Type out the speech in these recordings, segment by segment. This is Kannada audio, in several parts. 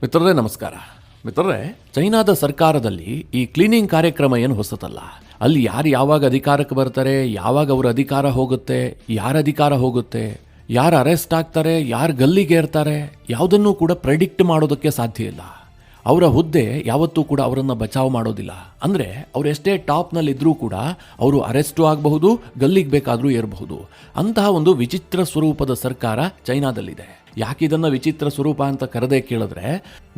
ಮಿತ್ರರೇ ನಮಸ್ಕಾರ. ಮಿತ್ರರೇ, ಚೈನಾದ ಸರ್ಕಾರದಲ್ಲಿ ಈ ಕ್ಲೀನಿಂಗ್ ಕಾರ್ಯಕ್ರಮ ಏನು ಹೊಸತಲ್ಲ. ಅಲ್ಲಿ ಯಾರು ಯಾವಾಗ ಅಧಿಕಾರಕ್ಕೆ ಬರ್ತಾರೆ, ಯಾವಾಗ ಅವರ ಅಧಿಕಾರ ಹೋಗುತ್ತೆ, ಯಾರ ಅಧಿಕಾರ ಹೋಗುತ್ತೆ, ಯಾರು ಅರೆಸ್ಟ್ ಆಗ್ತಾರೆ, ಯಾರು ಗಲ್ಲಿಗೇರ್ತಾರೆ, ಯಾವುದನ್ನೂ ಕೂಡ ಪ್ರೆಡಿಕ್ಟ್ ಮಾಡೋದಕ್ಕೆ ಸಾಧ್ಯ ಇಲ್ಲ. ಅವರ ಹುದ್ದೆ ಯಾವತ್ತೂ ಕೂಡ ಅವರನ್ನು ಬಚಾವ್ ಮಾಡೋದಿಲ್ಲ. ಅಂದರೆ ಅವರು ಎಷ್ಟೇ ಟಾಪ್ನಲ್ಲಿದ್ದರೂ ಕೂಡ ಅವರು ಅರೆಸ್ಟು ಆಗಬಹುದು, ಗಲ್ಲಿಗೆ ಬೇಕಾದರೂ ಏರಬಹುದು. ಅಂತಹ ಒಂದು ವಿಚಿತ್ರ ಸ್ವರೂಪದ ಸರ್ಕಾರ ಚೈನಾದಲ್ಲಿದೆ. ಯಾಕಿದನ್ನು ವಿಚಿತ್ರ ಸ್ವರೂಪ ಅಂತ ಕರೆದೇ ಕೇಳಿದ್ರೆ,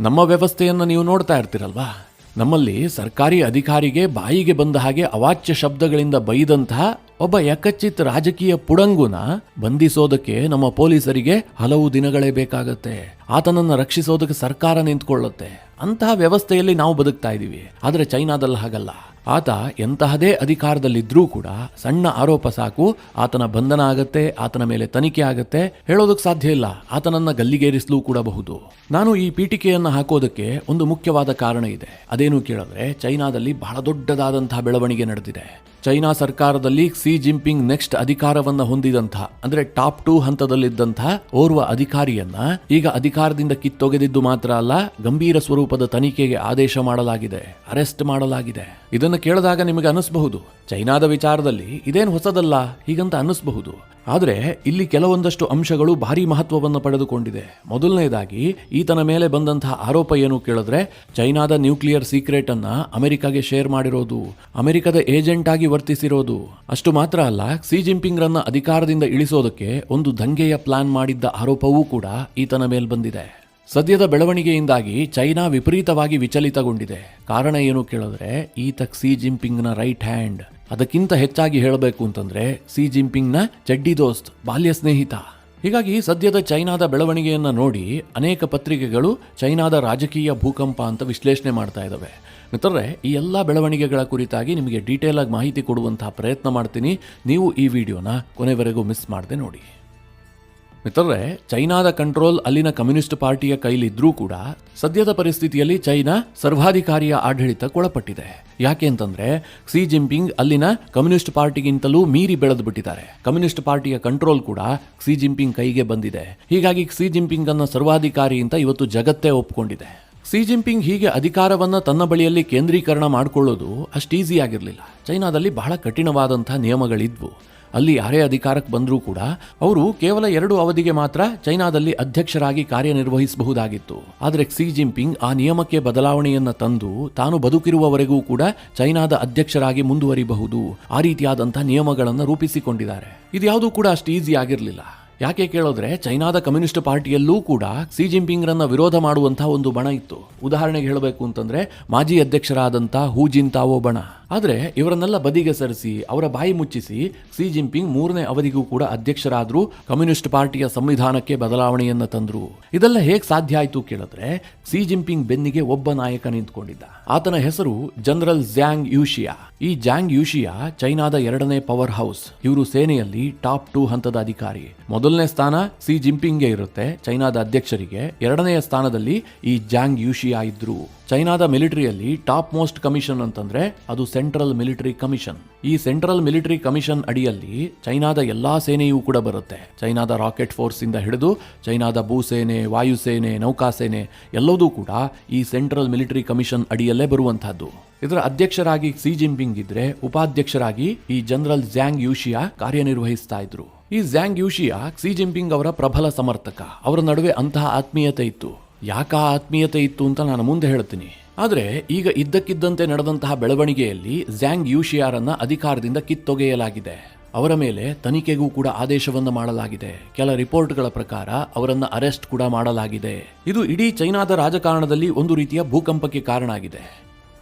ನಮ್ಮ ವ್ಯವಸ್ಥೆಯನ್ನು ನೀವು ನೋಡ್ತಾ ಇರ್ತೀರಲ್ವಾ. ನಮ್ಮಲ್ಲಿ ಸರ್ಕಾರಿ ಅಧಿಕಾರಿಗೆ ಬಾಯಿಗೆ ಬಂದ ಹಾಗೆ ಅವಾಚ್ಯ ಶಬ್ದಗಳಿಂದ ಬೈದಂತಹ ಒಬ್ಬ ಯಕಚಿತ್ ರಾಜಕೀಯ ಪುಡಂಗುನ ಬಂಧಿಸೋದಕ್ಕೆ ನಮ್ಮ ಪೊಲೀಸರಿಗೆ ಹಲವು ದಿನಗಳೇ ಬೇಕಾಗತ್ತೆ. ಆತನನ್ನು ರಕ್ಷಿಸೋದಕ್ಕೆ ಸರ್ಕಾರ ನಿಂತ್ಕೊಳ್ಳುತ್ತೆ. ಅಂತಹ ವ್ಯವಸ್ಥೆಯಲ್ಲಿ ನಾವು ಬದುಕ್ತಾ ಇದ್ದೀವಿ. ಆದರೆ ಚೈನಾದಲ್ಲಿ ಹಾಗಲ್ಲ. ಆತ ಎಂತಹದೇ ಅಧಿಕಾರದಲ್ಲಿದ್ರೂ ಕೂಡ ಸಣ್ಣ ಆರೋಪ ಸಾಕು, ಆತನ ಬಂಧನ ಆಗತ್ತೆ, ಆತನ ಮೇಲೆ ತನಿಖೆ ಆಗತ್ತೆ. ಹೇಳೋದಕ್ಕೆ ಸಾಧ್ಯ ಇಲ್ಲ, ಆತನನ್ನ ಗಲ್ಲಿಗೇರಿಸಲೂ ಕೂಡ ಬಹುದು. ನಾನು ಈ ಪೀಠಿಕೆಯನ್ನು ಹಾಕೋದಕ್ಕೆ ಒಂದು ಮುಖ್ಯವಾದ ಕಾರಣ ಇದೆ. ಅದೇನು ಕೇಳಿದ್ರೆ, ಚೈನಾದಲ್ಲಿ ಬಹಳ ದೊಡ್ಡದಾದಂತಹ ಬೆಳವಣಿಗೆ ನಡೆದಿದೆ. ಚೈನಾ ಸರ್ಕಾರದಲ್ಲಿ ಕ್ಸಿ ಜಿನ್ಪಿಂಗ್ ನೆಕ್ಸ್ಟ್ ಅಧಿಕಾರವನ್ನ ಹೊಂದಿದಂಥ, ಅಂದ್ರೆ ಟಾಪ್ 2 ಹಂತದಲ್ಲಿದ್ದಂತಹ ಓರ್ವ ಅಧಿಕಾರಿಯನ್ನ ಈಗ ಅಧಿಕಾರದಿಂದ ಕಿತ್ತೊಗೆದಿದ್ದು ಮಾತ್ರ ಅಲ್ಲ, ಗಂಭೀರ ಸ್ವರೂಪದ ತನಿಖೆಗೆ ಆದೇಶ ಮಾಡಲಾಗಿದೆ, ಅರೆಸ್ಟ್ ಮಾಡಲಾಗಿದೆ. ಇದನ್ನು ಕೇಳಿದಾಗ ನಿಮಗೆ ಅನಿಸಬಹುದು, ಚೈನಾದ ವಿಚಾರದಲ್ಲಿ ಇದೇನು ಹೊಸದಲ್ಲ ಹೀಗಂತ ಅನಿಸಬಹುದು. ಆದರೆ ಇಲ್ಲಿ ಕೆಲವೊಂದಷ್ಟು ಅಂಶಗಳು ಭಾರಿ ಮಹತ್ವವನ್ನು ಪಡೆದುಕೊಂಡಿದೆ. ಮೊದಲನೇದಾಗಿ ಈತನ ಮೇಲೆ ಬಂದಂತಹ ಆರೋಪ ಏನು ಕೇಳಿದ್ರೆ, ಚೈನಾದ ನ್ಯೂಕ್ಲಿಯರ್ ಸೀಕ್ರೆಟ್ ಅನ್ನ ಅಮೆರಿಕಾಗೆ ಶೇರ್ ಮಾಡಿರೋದು, ಅಮೆರಿಕದ ಏಜೆಂಟ್ ಆಗಿ ವರ್ತಿಸಿರೋದು. ಅಷ್ಟು ಮಾತ್ರ ಅಲ್ಲ, ಕ್ಸಿ ಜಿನ್ಪಿಂಗ್ ರನ್ನ ಅಧಿಕಾರದಿಂದ ಇಳಿಸೋದಕ್ಕೆ ಒಂದು ದಂಗೆಯ ಪ್ಲಾನ್ ಮಾಡಿದ್ದ ಆರೋಪವೂ ಕೂಡ ಈತನ ಮೇಲೆ ಬಂದಿದೆ. ಸದ್ಯದ ಬೆಳವಣಿಗೆಯಿಂದಾಗಿ ಚೈನಾ ವಿಪರೀತವಾಗಿ ವಿಚಲಿತಗೊಂಡಿದೆ. ಕಾರಣ ಏನು ಕೇಳಿದ್ರೆ, ಈತ ಕ್ಸಿ ಜಿನ್ಪಿಂಗ್ನ ರೈಟ್ ಹ್ಯಾಂಡ್. ಅದಕ್ಕಿಂತ ಹೆಚ್ಚಾಗಿ ಹೇಳಬೇಕು ಅಂತಂದ್ರೆ, ಕ್ಸಿ ಜಿನ್ಪಿಂಗ್ನ ಚಡ್ಡಿ ದೋಸ್ತ್, ಬಾಲ್ಯ ಸ್ನೇಹಿತ. ಹೀಗಾಗಿ ಸದ್ಯದ ಚೈನಾದ ಬೆಳವಣಿಗೆಯನ್ನು ನೋಡಿ ಅನೇಕ ಪತ್ರಿಕೆಗಳು ಚೈನಾದ ರಾಜಕೀಯ ಭೂಕಂಪ ಅಂತ ವಿಶ್ಲೇಷಣೆ ಮಾಡ್ತಾ ಇದ್ದಾವೆ. ಮಿತ್ರರೇ, ಈ ಎಲ್ಲ ಬೆಳವಣಿಗೆಗಳ ಕುರಿತಾಗಿ ನಿಮಗೆ ಡೀಟೇಲ್ ಆಗಿ ಮಾಹಿತಿ ಕೊಡುವಂತಹ ಪ್ರಯತ್ನ ಮಾಡ್ತೀನಿ. ನೀವು ಈ ವಿಡಿಯೋನ ಕೊನೆವರೆಗೂ ಮಿಸ್ ಮಾಡದೆ ನೋಡಿ. ಮಿತ್ರರೇ, ಚೈನಾದ ಕಂಟ್ರೋಲ್ ಅಲ್ಲಿನ ಕಮ್ಯುನಿಸ್ಟ್ ಪಾರ್ಟಿಯ ಕೈಲಿದ್ರೂ ಕೂಡ ಸದ್ಯದ ಪರಿಸ್ಥಿತಿಯಲ್ಲಿ ಚೈನಾ ಸರ್ವಾಧಿಕಾರಿಯ ಆಡಳಿತಕ್ಕೊಳಪಟ್ಟಿದೆ. ಯಾಕೆ ಅಂತಂದ್ರೆ, ಕ್ಸಿ ಜಿನ್ಪಿಂಗ್ ಅಲ್ಲಿನ ಕಮ್ಯುನಿಸ್ಟ್ ಪಾರ್ಟಿಗಿಂತಲೂ ಮೀರಿ ಬೆಳೆದು ಬಿಟ್ಟಿದ್ದಾರೆ. ಕಮ್ಯುನಿಸ್ಟ್ ಪಾರ್ಟಿಯ ಕಂಟ್ರೋಲ್ ಕೂಡ ಕ್ಸಿ ಜಿನ್ಪಿಂಗ್ ಕೈಗೆ ಬಂದಿದೆ. ಹೀಗಾಗಿ ಕ್ಸಿ ಜಿನ್ಪಿಂಗ್ ಅನ್ನ ಸರ್ವಾಧಿಕಾರಿ ಅಂತ ಇವತ್ತು ಜಗತ್ತೇ ಒಪ್ಕೊಂಡಿದೆ. ಕ್ಸಿ ಜಿನ್ಪಿಂಗ್ ಹೀಗೆ ಅಧಿಕಾರವನ್ನ ತನ್ನ ಬಳಿಯಲ್ಲಿ ಕೇಂದ್ರೀಕರಣ ಮಾಡಿಕೊಳ್ಳೋದು ಅಷ್ಟು ಈಸಿ ಆಗಿರಲಿಲ್ಲ. ಚೈನಾದಲ್ಲಿ ಬಹಳ ಕಠಿಣವಾದಂತಹ ನಿಯಮಗಳಿದ್ವು. ಅಲ್ಲಿ ಯಾರೇ ಅಧಿಕಾರಕ್ಕೆ ಬಂದರೂ ಕೂಡ ಅವರು ಕೇವಲ 2 ಅವಧಿಗೆ ಮಾತ್ರ ಚೈನಾದಲ್ಲಿ ಅಧ್ಯಕ್ಷರಾಗಿ ಕಾರ್ಯನಿರ್ವಹಿಸಬಹುದಾಗಿತ್ತು. ಆದರೆ ಕ್ಸಿ ಜಿನ್ಪಿಂಗ್ ಆ ನಿಯಮಕ್ಕೆ ಬದಲಾವಣೆಯನ್ನು ತಂದು ತಾನು ಬದುಕಿರುವವರೆಗೂ ಕೂಡ ಚೈನಾದ ಅಧ್ಯಕ್ಷರಾಗಿ ಮುಂದುವರಿಬಹುದು, ಆ ರೀತಿಯಾದಂತಹ ನಿಯಮಗಳನ್ನು ರೂಪಿಸಿಕೊಂಡಿದ್ದಾರೆ. ಇದ್ಯಾವುದೂ ಕೂಡ ಅಷ್ಟು ಈಸಿ ಆಗಿರಲಿಲ್ಲ. ಯಾಕೆ ಕೇಳಿದ್ರೆ, ಚೈನಾದ ಕಮ್ಯುನಿಸ್ಟ್ ಪಾರ್ಟಿಯಲ್ಲೂ ಕೂಡ ಕ್ಸಿ ಜಿನ್ಪಿಂಗ್ ರನ್ನ ವಿರೋಧ ಮಾಡುವಂತಹ ಒಂದು ಬಣ ಇತ್ತು. ಉದಾಹರಣೆಗೆ ಹೇಳಬೇಕು ಅಂತಂದ್ರೆ, ಮಾಜಿ ಅಧ್ಯಕ್ಷರಾದಂತಹ ಹೂ ಜಿಂತಾವೋ ಬಣ. ಆದರೆ ಇವರನ್ನೆಲ್ಲ ಬದಿಗೆ ಸರಿಸಿ ಅವರ ಬಾಯಿ ಮುಚ್ಚಿಸಿ ಕ್ಸಿ ಜಿನ್ಪಿಂಗ್ 3ನೇ ಅವಧಿಗೂ ಕೂಡ ಅಧ್ಯಕ್ಷರಾದ್ರು, ಕಮ್ಯುನಿಸ್ಟ್ ಪಾರ್ಟಿಯ ಸಂವಿಧಾನಕ್ಕೆ ಬದಲಾವಣೆಯನ್ನ ತಂದ್ರು. ಇದೆಲ್ಲ ಹೇಗೆ ಸಾಧ್ಯ ಆಯ್ತು ಕೇಳಿದ್ರೆ, ಕ್ಸಿ ಜಿನ್ಪಿಂಗ್ ಬೆನ್ನಿಗೆ ಒಬ್ಬ ನಾಯಕ ನಿಂತ್ಕೊಂಡಿದ್ದ. ಆತನ ಹೆಸರು ಜನರಲ್ ಝ್ಯಾಂಗ್ ಯೂಶಿಯಾ. ಈ ಝ್ಯಾಂಗ್ ಯೂಶಿಯಾ ಚೈನಾದ 2ನೇ ಪವರ್ ಹೌಸ್. ಇವರು ಸೇನೆಯಲ್ಲಿ ಟಾಪ್ 2 ಹಂತದ ಅಧಿಕಾರಿ. ಮೊದಲನೇ ಸ್ಥಾನ ಕ್ಸಿ ಜಿನ್ಪಿಂಗ್ಗೆ ಇರುತ್ತೆ, ಚೈನಾದ ಅಧ್ಯಕ್ಷರಿಗೆ. 2ನೆಯ ಸ್ಥಾನದಲ್ಲಿ ಈ ಝ್ಯಾಂಗ್ ಯೂಶಿಯಾ ಇದ್ರು. ಚೈನಾದ ಮಿಲಿಟರಿಯಲ್ಲಿ ಟಾಪ್ ಮೋಸ್ಟ್ ಕಮಿಷನ್ ಅಂತಂದ್ರೆ ಅದು ಸೆಂಟ್ರಲ್ ಮಿಲಿಟರಿ ಕಮಿಷನ್. ಈ ಸೆಂಟ್ರಲ್ ಮಿಲಿಟರಿ ಕಮಿಷನ್ ಅಡಿಯಲ್ಲಿ ಚೈನಾದ ಎಲ್ಲಾ ಸೇನೆಯೂ ಕೂಡ ಬರುತ್ತೆ. ಚೈನಾದ ರಾಕೆಟ್ ಫೋರ್ಸ್ ಇಂದ ಹಿಡಿದು ಚೈನಾದ ಭೂಸೇನೆ, ವಾಯುಸೇನೆ, ನೌಕಾಸೇನೆ ಎಲ್ಲದೂ ಕೂಡ ಈ ಸೆಂಟ್ರಲ್ ಮಿಲಿಟರಿ ಕಮಿಷನ್ ಅಡಿಯಲ್ಲೇ ಬರುವಂತಹದ್ದು. ಇದರ ಅಧ್ಯಕ್ಷರಾಗಿ ಕ್ಸಿ ಜಿನ್ಪಿಂಗ್ ಇದ್ರೆ, ಉಪಾಧ್ಯಕ್ಷರಾಗಿ ಈ ಜನರಲ್ ಝ್ಯಾಂಗ್ ಯೂಶಿಯಾ ಕಾರ್ಯನಿರ್ವಹಿಸ್ತಾ ಇದ್ರು. ಈ ಝ್ಯಾಂಗ್ ಯೂಶಿಯಾ ಕ್ಸಿ ಜಿನ್ಪಿಂಗ್ ಅವರ ಪ್ರಬಲ ಸಮರ್ಥಕ. ಅವರ ನಡುವೆ ಅಂತಹ ಆತ್ಮೀಯತೆ ಇತ್ತು. ಯಾಕ ಆತ್ಮೀಯತೆ ಇತ್ತು ಅಂತ ನಾನು ಮುಂದೆ ಹೇಳ್ತೀನಿ. ಆದರೆ ಈಗ ಇದ್ದಕ್ಕಿದ್ದಂತೆ ನಡೆದಂತಹ ಬೆಳವಣಿಗೆಯಲ್ಲಿ ಝ್ಯಾಂಗ್ ಯೂಶಿಯಾರನ್ನ ಅಧಿಕಾರದಿಂದ ಕಿತ್ತೊಗೆಯಲಾಗಿದೆ. ಅವರ ಮೇಲೆ ತನಿಖೆಗೂ ಕೂಡ ಆದೇಶವನ್ನು ಮಾಡಲಾಗಿದೆ. ಕೆಲ ರಿಪೋರ್ಟ್ಗಳ ಪ್ರಕಾರ ಅವರನ್ನ ಅರೆಸ್ಟ್ ಕೂಡ ಮಾಡಲಾಗಿದೆ. ಇದು ಇಡೀ ಚೈನಾದ ರಾಜಕಾರಣದಲ್ಲಿ ಒಂದು ರೀತಿಯ ಭೂಕಂಪಕ್ಕೆ ಕಾರಣ ಆಗಿದೆ.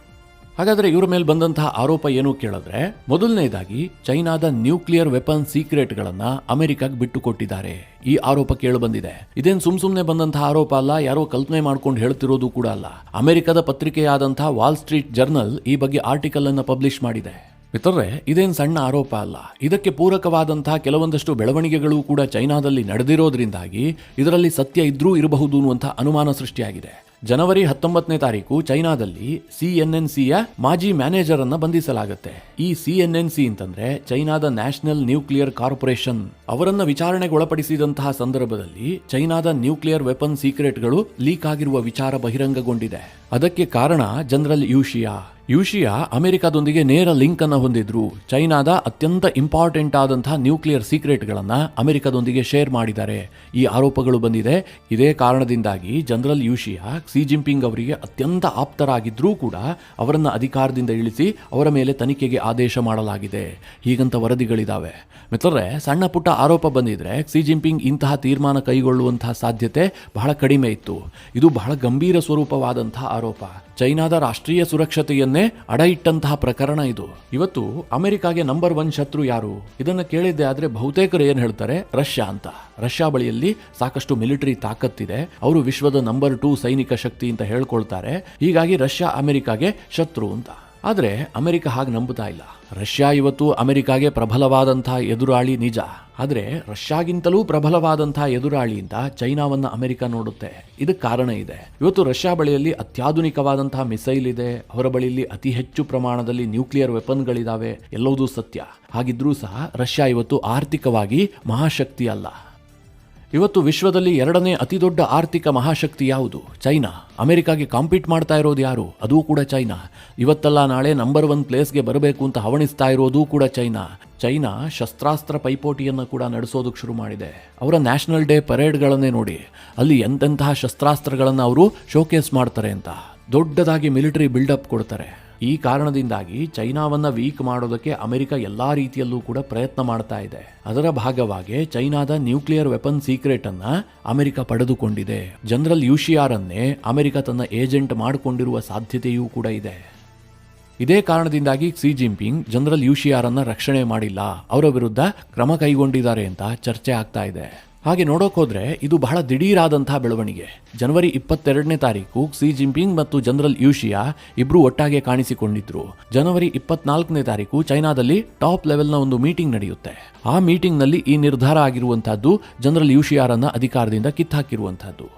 ಹಾಗಾದ್ರೆ ಇವರ ಮೇಲೆ ಬಂದಂತಹ ಆರೋಪ ಏನು ಕೇಳಿದ್ರೆ, ಮೊದಲನೇದಾಗಿ ಚೈನಾದ ನ್ಯೂಕ್ಲಿಯರ್ ವೆಪನ್ ಸೀಕ್ರೆಟ್ಗಳನ್ನ ಅಮೆರಿಕಾಗೆ ಬಿಟ್ಟು ಕೊಟ್ಟಿದ್ದಾರೆ. ಈ ಆರೋಪ ಕೇಳಿ ಬಂದಿದೆ. ಇದೇನು ಸುಮ್ನೆ ಬಂದಂತಹ ಆರೋಪ ಅಲ್ಲ, ಯಾರೋ ಕಲ್ಪನೆ ಮಾಡ್ಕೊಂಡು ಹೇಳ್ತಿರೋದು ಕೂಡ ಅಲ್ಲ. ಅಮೆರಿಕದ ಪತ್ರಿಕೆಯಾದಂತಹ ವಾಲ್ ಸ್ಟ್ರೀಟ್ ಜರ್ನಲ್ ಈ ಬಗ್ಗೆ ಆರ್ಟಿಕಲ್ ಅನ್ನು ಪಬ್ಲಿಷ್ ಮಾಡಿದೆ. ಮಿತ್ರರೇ, ಇದೇನು ಸಣ್ಣ ಆರೋಪ ಅಲ್ಲ. ಇದಕ್ಕೆ ಪೂರಕವಾದಂತಹ ಕೆಲವೊಂದಷ್ಟು ಬೆಳವಣಿಗೆಗಳು ಕೂಡ ಚೈನಾದಲ್ಲಿ ನಡೆದಿರೋದ್ರಿಂದಾಗಿ ಇದರಲ್ಲಿ ಸತ್ಯ ಇದ್ರೂ ಇರಬಹುದು ಅನ್ನುವಂತಹ ಅನುಮಾನ ಸೃಷ್ಟಿಯಾಗಿದೆ. ಜನವರಿ 19ನೇ ತಾರೀಕು ಚೈನಾದಲ್ಲಿ CNNCಯ ಮಾಜಿ ಮ್ಯಾನೇಜರ್ ಅನ್ನ ಬಂಧಿಸಲಾಗುತ್ತೆ. ಈ CNNC ಅಂತಂದ್ರೆ ಚೈನಾದ ನ್ಯಾಷನಲ್ ನ್ಯೂಕ್ಲಿಯರ್ ಕಾರ್ಪೊರೇಷನ್. ಅವರನ್ನ ವಿಚಾರಣೆಗೊಳಪಡಿಸಿದಂತಹ ಸಂದರ್ಭದಲ್ಲಿ ಚೈನಾದ ನ್ಯೂಕ್ಲಿಯರ್ ವೆಪನ್ ಸೀಕ್ರೆಟ್ಗಳು ಲೀಕ್ ಆಗಿರುವ ವಿಚಾರ ಬಹಿರಂಗಗೊಂಡಿದೆ. ಅದಕ್ಕೆ ಕಾರಣ ಜನರಲ್ ಯೂಶಿಯಾ ಅಮೆರಿಕದೊಂದಿಗೆ ನೇರ ಲಿಂಕ್ ಅನ್ನು ಹೊಂದಿದ್ರು. ಚೈನಾದ ಅತ್ಯಂತ ಇಂಪಾರ್ಟೆಂಟ್ ಆದಂತಹ ನ್ಯೂಕ್ಲಿಯರ್ ಸೀಕ್ರೆಟ್ಗಳನ್ನ ಅಮೆರಿಕದೊಂದಿಗೆ ಶೇರ್ ಮಾಡಿದ್ದಾರೆ. ಈ ಆರೋಪಗಳು ಬಂದಿದೆ. ಇದೇ ಕಾರಣದಿಂದಾಗಿ ಜನರಲ್ ಯೂಶಿಯಾ ಕ್ಸಿ ಜಿನ್ಪಿಂಗ್ ಅವರಿಗೆ ಅತ್ಯಂತ ಆಪ್ತರಾಗಿದ್ರೂ ಕೂಡ ಅವರನ್ನ ಅಧಿಕಾರದಿಂದ ಇಳಿಸಿ ಅವರ ಮೇಲೆ ತನಿಖೆಗೆ ಆದೇಶ ಮಾಡಲಾಗಿದೆ. ಹೀಗಂತ ವರದಿಗಳಿದಾವೆ. ಮಿತ್ರರೇ, ಸಣ್ಣ ಪುಟ್ಟ ಆರೋಪ ಬಂದಿದ್ರೆ ಕ್ಸಿ ಜಿನ್ಪಿಂಗ್ ಇಂತಹ ತೀರ್ಮಾನ ಕೈಗೊಳ್ಳುವಂತಹ ಸಾಧ್ಯತೆ ಬಹಳ ಕಡಿಮೆ ಇತ್ತು. ಇದು ಬಹಳ ಗಂಭೀರ ಸ್ವರೂಪವಾದಂತಹ ಆರೋಪ. ಚೈನಾದ ರಾಷ್ಟ್ರೀಯ ಸುರಕ್ಷತೆಯನ್ನೇ ಅಡ ಇಟ್ಟಂತಹ ಪ್ರಕರಣ ಇದು. ಇವತ್ತು ಅಮೆರಿಕಾಗೆ ನಂಬರ್ 1 ಶತ್ರು ಯಾರು? ಇದನ್ನ ಕೇಳಿದ್ದೆ ಆದ್ರೆ ಬಹುತೇಕರು ಏನ್ ಹೇಳ್ತಾರೆ? ರಷ್ಯಾ ಅಂತ. ರಷ್ಯಾ ಬಳಿಯಲ್ಲಿ ಸಾಕಷ್ಟು ಮಿಲಿಟರಿ ತಾಕತ್ತಿದೆ. ಅವರು ವಿಶ್ವದ ನಂಬರ್ 2 ಸೈನಿಕ ಶಕ್ತಿ ಅಂತ ಹೇಳ್ಕೊಳ್ತಾರೆ. ಹೀಗಾಗಿ ರಷ್ಯಾ ಅಮೆರಿಕಾಗೆ ಶತ್ರು ಅಂತ. ಆದ್ರೆ ಅಮೆರಿಕ ಹಾಗೆ ನಂಬುತ್ತಾ ಇಲ್ಲ. ರಷ್ಯಾ ಇವತ್ತು ಅಮೆರಿಕಾಗೆ ಪ್ರಬಲವಾದಂತಹ ಎದುರಾಳಿ ನಿಜ. ಆದ್ರೆ ರಷ್ಯಾಗಿಂತಲೂ ಪ್ರಬಲವಾದಂತಹ ಎದುರಾಳಿ ಅಂತ ಚೈನಾವನ್ನ ಅಮೆರಿಕ ನೋಡುತ್ತೆ. ಇದಕ್ಕೆ ಕಾರಣ ಇದೆ. ಇವತ್ತು ರಷ್ಯಾ ಬಳಿಯಲ್ಲಿ ಅತ್ಯಾಧುನಿಕವಾದಂತಹ ಮಿಸೈಲ್ ಇದೆ. ಅವರ ಬಳಿಯಲ್ಲಿ ಅತಿ ಹೆಚ್ಚು ಪ್ರಮಾಣದಲ್ಲಿ ನ್ಯೂಕ್ಲಿಯರ್ ವೆಪನ್ಗಳಿದಾವೆ. ಎಲ್ಲವೂ ಸತ್ಯ. ಹಾಗಿದ್ರೂ ಸಹ ರಷ್ಯಾ ಇವತ್ತು ಆರ್ಥಿಕವಾಗಿ ಮಹಾಶಕ್ತಿ ಅಲ್ಲ. ಇವತ್ತು ವಿಶ್ವದಲ್ಲಿ 2ನೇ ಅತಿ ದೊಡ್ಡ ಆರ್ಥಿಕ ಮಹಾಶಕ್ತಿ ಯಾವುದು? ಚೈನಾ. ಅಮೆರಿಕಾಗೆ ಕಾಂಪೀಟ್ ಮಾಡ್ತಾ ಇರೋದು ಯಾರು? ಅದೂ ಕೂಡ ಚೈನಾ. ಇವತ್ತಲ್ಲ ನಾಳೆ ನಂಬರ್ 1 ಪ್ಲೇಸ್ಗೆ ಬರಬೇಕು ಅಂತ ಹವಣಿಸ್ತಾ ಇರೋದು ಕೂಡ ಚೈನಾ. ಚೈನಾ ಶಸ್ತ್ರಾಸ್ತ್ರ ಪೈಪೋಟಿಯನ್ನು ಕೂಡ ನಡೆಸೋದಕ್ಕೆ ಶುರು ಮಾಡಿದೆ. ಅವರ ನ್ಯಾಷನಲ್ ಡೇ ಪರೇಡ್ಗಳನ್ನೇ ನೋಡಿ. ಅಲ್ಲಿ ಎಂತೆಂತಹ ಶಸ್ತ್ರಾಸ್ತ್ರಗಳನ್ನು ಅವರು ಶೋಕೇಸ್ ಮಾಡ್ತಾರೆ ಅಂತ. ದೊಡ್ಡದಾಗಿ ಮಿಲಿಟರಿ ಬಿಲ್ಡಪ್ ಕೊಡ್ತಾರೆ. ಈ ಕಾರಣದಿಂದಾಗಿ ಚೈನಾವನ್ನ ವೀಕ್ ಮಾಡೋದಕ್ಕೆ ಅಮೆರಿಕ ಎಲ್ಲಾ ರೀತಿಯಲ್ಲೂ ಕೂಡ ಪ್ರಯತ್ನ ಮಾಡ್ತಾ ಇದೆ. ಅದರ ಭಾಗವಾಗಿ ಚೈನಾದ ನ್ಯೂಕ್ಲಿಯರ್ ವೆಪನ್ ಸೀಕ್ರೆಟ್ ಅನ್ನ ಅಮೆರಿಕ ಪಡೆದುಕೊಂಡಿದೆ. ಜನರಲ್ ಯೂಶಿಯಾರನ್ನೇ ಅಮೆರಿಕ ತನ್ನ ಏಜೆಂಟ್ ಮಾಡಿಕೊಂಡಿರುವ ಸಾಧ್ಯತೆಯೂ ಕೂಡ ಇದೆ. ಇದೇ ಕಾರಣದಿಂದಾಗಿ ಕ್ಸಿ ಜಿನ್ಪಿಂಗ್ ಜನರಲ್ ಯೂಶಿಯಾರನ್ನ ರಕ್ಷಣೆ ಮಾಡಿಲ್ಲ, ಅವರ ವಿರುದ್ಧ ಕ್ರಮ ಕೈಗೊಂಡಿದ್ದಾರೆ ಅಂತ ಚರ್ಚೆ ಆಗ್ತಾ ಇದೆ. ಹಾಗೆ ನೋಡೋಕೆ ಹೋದ್ರೆ ಇದು ಬಹಳ ದಿಢೀರಾದಂತಹ ಬೆಳವಣಿಗೆ. ಜನವರಿ 22ನೇ ತಾರೀಕು ಕ್ಸಿ ಜಿನ್ಪಿಂಗ್ ಮತ್ತು ಜನರಲ್ ಯೂಶಿಯಾ ಇಬ್ರು ಒಟ್ಟಾಗೆ ಕಾಣಿಸಿಕೊಂಡಿದ್ರು. ಜನವರಿ 24ನೇ ತಾರೀಕು ಚೈನಾದಲ್ಲಿ ಟಾಪ್ ಲೆವೆಲ್ನ ಒಂದು ಮೀಟಿಂಗ್ ನಡೆಯುತ್ತೆ. ಆ ಮೀಟಿಂಗ್ ನಲ್ಲಿ ಈ ನಿರ್ಧಾರ ಆಗಿರುವಂತಹದ್ದು ಜನರಲ್ ಯೂಶಿಯಾರನ್ನ ಅಧಿಕಾರದಿಂದ ಕಿತ್ತಾಕಿರುವಂತಹದ್ದು.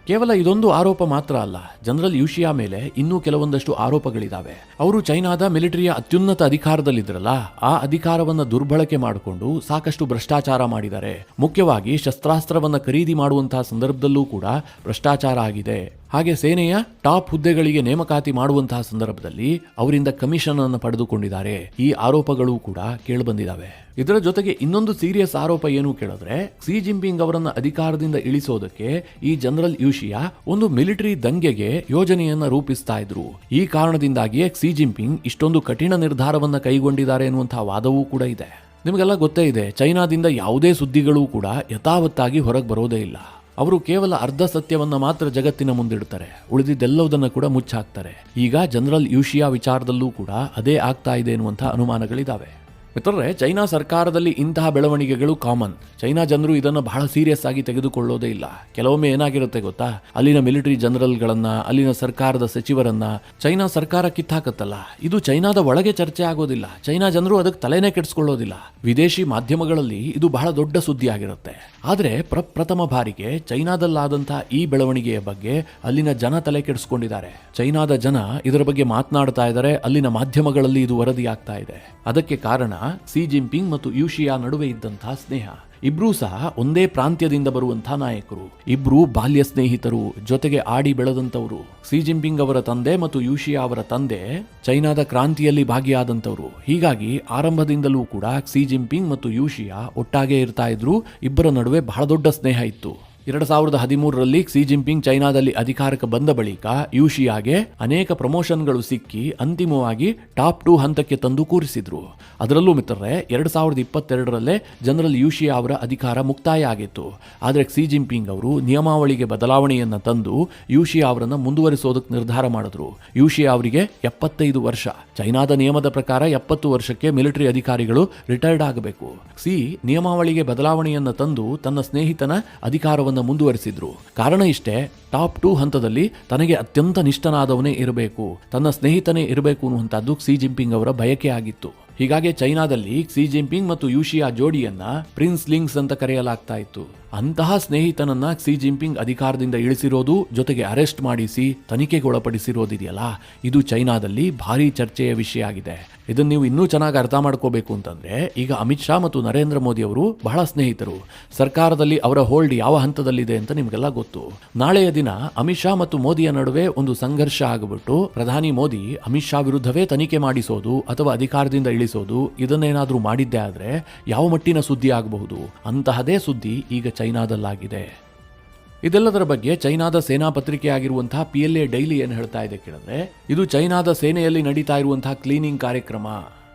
ಕೇವಲ ಇದೊಂದು ಆರೋಪ ಮಾತ್ರ ಅಲ್ಲ. ಜನರಲ್ ಯೂಶಿಯಾ ಮೇಲೆ ಇನ್ನೂ ಕೆಲವೊಂದಷ್ಟು ಆರೋಪಗಳಿದಾವೆ. ಅವರು ಚೈನಾದ ಮಿಲಿಟರಿಯ ಅತ್ಯುನ್ನತ ಅಧಿಕಾರದಲ್ಲಿದ್ರಲ್ಲ, ಆ ಅಧಿಕಾರವನ್ನ ದುರ್ಬಳಕೆ ಮಾಡಿಕೊಂಡು ಸಾಕಷ್ಟು ಭ್ರಷ್ಟಾಚಾರ ಮಾಡಿದ್ದಾರೆ. ಮುಖ್ಯವಾಗಿ ಶಸ್ತ್ರಾಸ್ತ್ರವನ್ನ ಖರೀದಿ ಮಾಡುವಂತಹ ಸಂದರ್ಭದಲ್ಲೂ ಕೂಡ ಭ್ರಷ್ಟಾಚಾರ ಆಗಿದೆ. ಹಾಗೆ ಸೇನೆಯ ಟಾಪ್ ಹುದ್ದೆಗಳಿಗೆ ನೇಮಕಾತಿ ಮಾಡುವಂತಹ ಸಂದರ್ಭದಲ್ಲಿ ಅವರಿಂದ ಕಮಿಷನ್ ಅನ್ನು ಪಡೆದುಕೊಂಡಿದ್ದಾರೆ. ಈ ಆರೋಪಗಳು ಕೂಡ ಕೇಳಿಬಂದಿದ್ದಾವೆ. ಇದರ ಜೊತೆಗೆ ಇನ್ನೊಂದು ಸೀರಿಯಸ್ ಆರೋಪ ಏನು ಕೇಳಿದ್ರೆ, ಕ್ಸಿ ಜಿನ್ಪಿಂಗ್ ಅವರನ್ನ ಅಧಿಕಾರದಿಂದ ಇಳಿಸೋದಕ್ಕೆ ಈ ಜನರಲ್ ಯೂಶಿಯಾ ಒಂದು ಮಿಲಿಟರಿ ದಂಗೆಗೆ ಯೋಜನೆಯನ್ನ ರೂಪಿಸ್ತಾ ಇದ್ರು. ಈ ಕಾರಣದಿಂದಾಗಿಯೇ ಕ್ಸಿ ಜಿನ್ಪಿಂಗ್ ಇಷ್ಟೊಂದು ಕಠಿಣ ನಿರ್ಧಾರವನ್ನ ಕೈಗೊಂಡಿದ್ದಾರೆ ಎನ್ನುವಂತಹ ವಾದವೂ ಕೂಡ ಇದೆ. ನಿಮಗೆಲ್ಲ ಗೊತ್ತೇ ಇದೆ, ಚೈನಾದಿಂದ ಯಾವುದೇ ಸುದ್ದಿಗಳು ಕೂಡ ಯಥಾವತ್ತಾಗಿ ಹೊರಗೆ ಬರೋದೇ ಇಲ್ಲ. ಅವರು ಕೇವಲ ಅರ್ಧ ಸತ್ಯವನ್ನ ಮಾತ್ರ ಜಗತ್ತಿನ ಮುಂದಿಡ್ತಾರೆ, ಉಳಿದಿದ್ದೆಲ್ಲವುದನ್ನು ಕೂಡ ಮುಚ್ಚಾಕ್ತಾರೆ. ಈಗ ಜನರಲ್ ಯೂಶಿಯಾ ವಿಚಾರದಲ್ಲೂ ಕೂಡ ಅದೇ ಆಗ್ತಾ ಇದೆ ಎನ್ನುವಂತಹ ಅನುಮಾನಗಳಿದಾವೆ. ಮಿತ್ರರೇ, ಚೈನಾ ಸರ್ಕಾರದಲ್ಲಿ ಇಂತಹ ಬೆಳವಣಿಗೆಗಳು ಕಾಮನ್. ಚೈನಾ ಜನರು ಇದನ್ನು ಬಹಳ ಸೀರಿಯಸ್ ಆಗಿ ತೆಗೆದುಕೊಳ್ಳೋದೇ ಇಲ್ಲ. ಕೆಲವೊಮ್ಮೆ ಏನಾಗಿರುತ್ತೆ ಗೊತ್ತಾ, ಅಲ್ಲಿನ ಮಿಲಿಟರಿ ಜನರಲ್ಗಳನ್ನ, ಅಲ್ಲಿನ ಸರ್ಕಾರದ ಸಚಿವರನ್ನ ಚೈನಾ ಸರ್ಕಾರ ಕಿತ್ತಾಕತ್ತಲ್ಲ, ಇದು ಚೈನಾದ ಒಳಗೆ ಚರ್ಚೆ ಆಗೋದಿಲ್ಲ. ಚೈನಾ ಜನರು ಅದಕ್ಕೆ ತಲೆನೇ ಕೆಡಿಸ್ಕೊಳ್ಳೋದಿಲ್ಲ. ವಿದೇಶಿ ಮಾಧ್ಯಮಗಳಲ್ಲಿ ಇದು ಬಹಳ ದೊಡ್ಡ ಸುದ್ದಿ ಆಗಿರುತ್ತೆ. ಆದರೆ ಪ್ರಥಮ ಬಾರಿಗೆ ಚೈನಾದಲ್ಲಾದಂತಹ ಈ ಬೆಳವಣಿಗೆಯ ಬಗ್ಗೆ ಅಲ್ಲಿನ ಜನ ತಲೆ ಕೆಡಿಸ್ಕೊಂಡಿದ್ದಾರೆ. ಚೈನಾದ ಜನ ಇದರ ಬಗ್ಗೆ ಮಾತನಾಡ್ತಾ ಇದ್ದಾರೆ. ಅಲ್ಲಿನ ಮಾಧ್ಯಮಗಳಲ್ಲಿ ಇದು ವರದಿ ಆಗ್ತಾ ಇದೆ. ಅದಕ್ಕೆ ಕಾರಣ ಕ್ಸಿ ಜಿನ್ಪಿಂಗ್ ಮತ್ತು ಯೂಶಿಯಾ ನಡುವೆ ಇದ್ದಂತಹ ಸ್ನೇಹ. ಇಬ್ರೂ ಸಹ ಒಂದೇ ಪ್ರಾಂತ್ಯದಿಂದ ಬರುವಂತಹ ನಾಯಕರು. ಇಬ್ರು ಬಾಲ್ಯ ಸ್ನೇಹಿತರು, ಜೊತೆಗೆ ಆಡಿ ಬೆಳೆದಂತವರು. ಕ್ಸಿ ಜಿನ್ಪಿಂಗ್ ಅವರ ತಂದೆ ಮತ್ತು ಯೂಶಿಯಾ ಅವರ ತಂದೆ ಚೈನಾದ ಕ್ರಾಂತಿಯಲ್ಲಿ ಭಾಗಿಯಾದಂತವರು. ಹೀಗಾಗಿ ಆರಂಭದಿಂದಲೂ ಕೂಡ ಕ್ಸಿ ಜಿನ್ಪಿಂಗ್ ಮತ್ತು ಯೂಶಿಯಾ ಒಟ್ಟಾಗೆ ಇರ್ತಾ ಇದ್ರು. ಇಬ್ಬರ ನಡುವೆ ಬಹಳ ದೊಡ್ಡ ಸ್ನೇಹ ಇತ್ತು. 2013ರಲ್ಲಿ ಕ್ಸಿ ಜಿನ್ಪಿಂಗ್ ಚೈನಾದಲ್ಲಿ ಅಧಿಕಾರಕ್ಕೆ ಬಂದ ಬಳಿಕ ಯೂಶಿಯಾಗೆ ಅನೇಕ ಪ್ರಮೋಷನ್ಗಳು ಸಿಕ್ಕಿ ಅಂತಿಮವಾಗಿ ಟಾಪ್ 2 ಹಂತಕ್ಕೆ ತಂದು ಕೂರಿಸಿದ್ರು. ಅದರಲ್ಲೂ ಮಿತ್ರರೇ, 2022ರಲ್ಲೇ ಜನರಲ್ ಯೂಶಿಯಾ ಅವರ ಅಧಿಕಾರ ಮುಕ್ತಾಯ ಆಗಿತ್ತು. ಆದರೆ ಕ್ಸಿ ಜಿನ್ಪಿಂಗ್ ಅವರು ನಿಯಮಾವಳಿಗೆ ಬದಲಾವಣೆಯನ್ನ ತಂದು ಯೂಶಿಯಾ ಅವರನ್ನ ಮುಂದುವರಿಸೋದಕ್ಕೆ ನಿರ್ಧಾರ ಮಾಡಿದ್ರು. ಯೂಶಿಯಾ ಅವರಿಗೆ 75 ವರ್ಷ. ಚೈನಾದ ನಿಯಮದ ಪ್ರಕಾರ 70 ವರ್ಷಕ್ಕೆ ಮಿಲಿಟರಿ ಅಧಿಕಾರಿಗಳು ರಿಟೈರ್ಡ್ ಆಗಬೇಕು. ಕ್ಸಿ ನಿಯಮಾವಳಿಗೆ ಬದಲಾವಣೆಯನ್ನ ತಂದು ತನ್ನ ಸ್ನೇಹಿತನ ಅಧಿಕಾರವನ್ನು ಮುಂದುವರಿಸಿದ್ರು. ಕಾರಣ ಇಷ್ಟೇ, ಟಾಪ್ 2 ಹಂತದಲ್ಲಿ ತನಗೆ ಅತ್ಯಂತ ನಿಷ್ಠನಾದವನೇ ಇರಬೇಕು, ತನ್ನ ಸ್ನೇಹಿತನೇ ಇರಬೇಕು ಅನ್ನುವಂಥದ್ದು ಕ್ಸಿ ಜಿನ್ಪಿಂಗ್ ಅವರ ಬಯಕೆ ಆಗಿತ್ತು. ಹೀಗಾಗಿ ಚೈನಾದಲ್ಲಿ ಕ್ಸಿ ಜಿನ್ಪಿಂಗ್ ಮತ್ತು ಯೂಶಿಯಾ ಜೋಡಿಯನ್ನ ಪ್ರಿನ್ಸ್ ಲಿಂಗ್ಸ್ ಅಂತ ಕರೆಯಲಾಗ್ತಾ ಇತ್ತು. ಅಂತಹ ಸ್ನೇಹಿತನನ್ನ ಕ್ಸಿ ಜಿನ್ಪಿಂಗ್ ಅಧಿಕಾರದಿಂದ ಇಳಿಸಿರೋದು, ಜೊತೆಗೆ ಅರೆಸ್ಟ್ ಮಾಡಿಸಿ ತನಿಖೆಗೆ ಒಳಪಡಿಸಿರೋದಿದೆಯಲ್ಲ, ಇದು ಚೈನಾದಲ್ಲಿ ಭಾರಿ ಚರ್ಚೆಯ ವಿಷಯ ಆಗಿದೆ. ಇದನ್ನು ನೀವು ಇನ್ನೂ ಚೆನ್ನಾಗಿ ಅರ್ಥ ಮಾಡ್ಕೋಬೇಕು ಅಂತಂದ್ರೆ, ಈಗ ಅಮಿತ್ ಶಾ ಮತ್ತು ನರೇಂದ್ರ ಮೋದಿ ಅವರು ಬಹಳ ಸ್ನೇಹಿತರು. ಸರ್ಕಾರದಲ್ಲಿ ಅವರ ಹೋಲ್ಡ್ ಯಾವ ಹಂತದಲ್ಲಿದೆ ಅಂತ ನಿಮಗೆಲ್ಲ ಗೊತ್ತು. ನಾಳೆಯ ದಿನ ಅಮಿತ್ ಶಾ ಮತ್ತು ಮೋದಿಯ ನಡುವೆ ಒಂದು ಸಂಘರ್ಷ ಆಗಿಬಿಟ್ಟು ಪ್ರಧಾನಿ ಮೋದಿ ಅಮಿತ್ ಶಾ ವಿರುದ್ಧವೇ ತನಿಖೆ ಮಾಡಿಸೋದು ಅಥವಾ ಅಧಿಕಾರದಿಂದ ಇಳಿಸೋದು, ಇದನ್ನೇನಾದ್ರೂ ಮಾಡಿದ್ದೆ ಆದ್ರೆ ಯಾವ ಮಟ್ಟಿನ ಸುದ್ದಿ ಆಗಬಹುದು. ಅಂತಹದೇ ಸುದ್ದಿ ಈಗ ಚೈನಾದಲ್ಲಾಗಿದೆ. ಇದೆಲ್ಲದರ ಬಗ್ಗೆ ಚೈನಾದ ಸೇನಾ ಪತ್ರಿಕೆ ಆಗಿರುವಂತಹ PLA ಡೈಲಿ ಏನು ಹೇಳ್ತಾ ಇದೆ ಕೇಳಿದ್ರೆ, ಇದು ಚೈನಾದ ಸೇನೆಯಲ್ಲಿ ನಡೀತಾ ಇರುವಂತಹ ಕ್ಲೀನಿಂಗ್ ಕಾರ್ಯಕ್ರಮ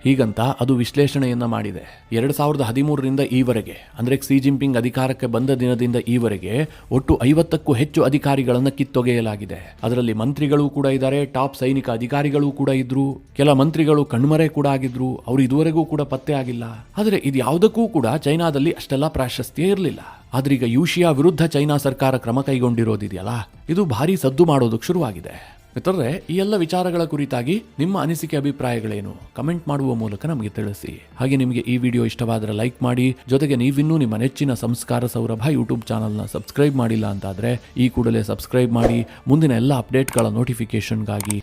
ಹೀಗಂತ ಅದು ವಿಶ್ಲೇಷಣೆಯನ್ನ ಮಾಡಿದೆ. 2013ರಿಂದ ಈವರೆಗೆ, ಅಂದ್ರೆ ಕ್ಸಿ ಜಿನ್ಪಿಂಗ್ ಅಧಿಕಾರಕ್ಕೆ ಬಂದ ದಿನದಿಂದ ಈವರೆಗೆ ಒಟ್ಟು 50ಕ್ಕೂ ಹೆಚ್ಚು ಅಧಿಕಾರಿಗಳನ್ನ ಕಿತ್ತೊಗೆಯಲಾಗಿದೆ. ಅದರಲ್ಲಿ ಮಂತ್ರಿಗಳು ಕೂಡ ಇದ್ದಾರೆ, ಟಾಪ್ ಸೈನಿಕ ಅಧಿಕಾರಿಗಳು ಕೂಡ ಇದ್ರು, ಕೆಲ ಮಂತ್ರಿಗಳು ಕಣ್ಮರೆ ಕೂಡ ಆಗಿದ್ರು, ಅವರು ಇದುವರೆಗೂ ಕೂಡ ಪತ್ತೆ ಆಗಿಲ್ಲ. ಆದರೆ ಇದು ಯಾವುದಕ್ಕೂ ಕೂಡ ಚೈನಾದಲ್ಲಿ ಅಷ್ಟೆಲ್ಲ ಪ್ರಾಶಸ್ತ್ಯ ಇರಲಿಲ್ಲ. ಆದ್ರೆ ಈಗ ಯೂಶಿಯಾ ವಿರುದ್ಧ ಚೈನಾ ಸರ್ಕಾರ ಕ್ರಮ ಕೈಗೊಂಡಿರೋದಿದೆಯಲ್ಲ, ಇದು ಭಾರಿ ಸದ್ದು ಮಾಡೋದಕ್ಕೆ ಶುರುವಾಗಿದೆ. ಮಿತ್ರರೇ, ಈ ಎಲ್ಲ ವಿಚಾರಗಳ ಕುರಿತಾಗಿ ನಿಮ್ಮ ಅನಿಸಿಕೆ ಅಭಿಪ್ರಾಯಗಳೇನು ಕಮೆಂಟ್ ಮಾಡುವ ಮೂಲಕ ನಮಗೆ ತಿಳಿಸಿ. ಹಾಗೆ ನಿಮಗೆ ಈ ವಿಡಿಯೋ ಇಷ್ಟವಾದರೆ ಲೈಕ್ ಮಾಡಿ, ಜೊತೆಗೆ ನೀವಿನ್ನೂ ನಿಮ್ಮ ನೆಚ್ಚಿನ ಸಂಸ್ಕಾರ ಸೌರಭ ಯೂಟ್ಯೂಬ್ ಚಾನಲ್ನ ಸಬ್ಸ್ಕ್ರೈಬ್ ಮಾಡಿಲ್ಲ ಅಂತಾದರೆ ಈ ಕೂಡಲೇ ಸಬ್ಸ್ಕ್ರೈಬ್ ಮಾಡಿ ಮುಂದಿನ ಎಲ್ಲ ಅಪ್ಡೇಟ್ಗಳ ನೋಟಿಫಿಕೇಶನ್ಗಾಗಿ